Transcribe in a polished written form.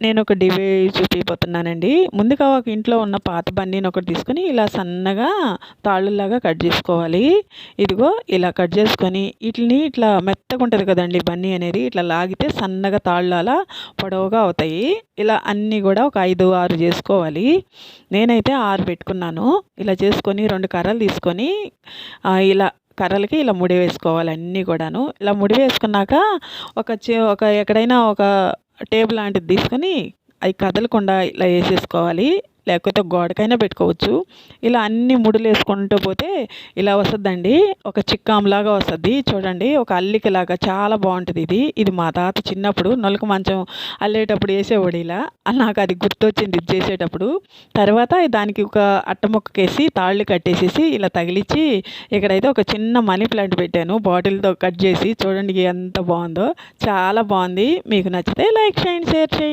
నేను ఒక డివే చూపిపోతున్నానండి. ముందుగా ఒక ఇంట్లో ఉన్న పాత బన్నీని ఒకటి తీసుకొని ఇలా సన్నగా తాళ్ళులాగా కట్ చేసుకోవాలి. ఇదిగో ఇలా కట్ చేసుకొని వీటిని ఇట్లా మెత్తగా ఉంటుంది కదండి బన్నీ అనేది, ఇట్లా లాగితే సన్నగా తాళ్ళు అలా పొడవుగా అవుతాయి. ఇలా అన్నీ కూడా ఒక 5, 6 చేసుకోవాలి. నేనైతే 6 పెట్టుకున్నాను. ఇలా చేసుకొని 2 కర్రలు తీసుకొని ఇలా కర్రలకి ఇలా ముడి వేసుకోవాలి అన్నీ కూడాను. ఇలా ముడి వేసుకున్నాక ఒక ఎక్కడైనా ఒక టేబుల్ లాంటిది తీసుకొని అవి కదలకుండా ఇలా వేసేసుకోవాలి. లేకపోతే గోడకైనా పెట్టుకోవచ్చు. ఇలా అన్ని ముడులు వేసుకుంటూ పోతే ఇలా వస్తుందండి. ఒక చిక్కాంలాగా వస్తుంది చూడండి, ఒక అల్లికలాగా చాలా బాగుంటుంది ఇది. ఇది మా తాత చిన్నప్పుడు నొలక మంచం అల్లేటప్పుడు వేసేవాడు ఇలా. నాకు అది గుర్తొచ్చింది ఇది చేసేటప్పుడు. తర్వాత దానికి ఒక అట్ట ముక్కకేసి తాళ్ళు కట్టేసేసి ఇలా తగిలించి ఇక్కడైతే ఒక చిన్న మనీ ప్లాంట్ పెట్టాను బాటిల్తో కట్ చేసి. చూడండి ఎంత బాగుందో, చాలా బాగుంది. మీకు నచ్చితే లైక్ చేయండి, షేర్ చేయండి.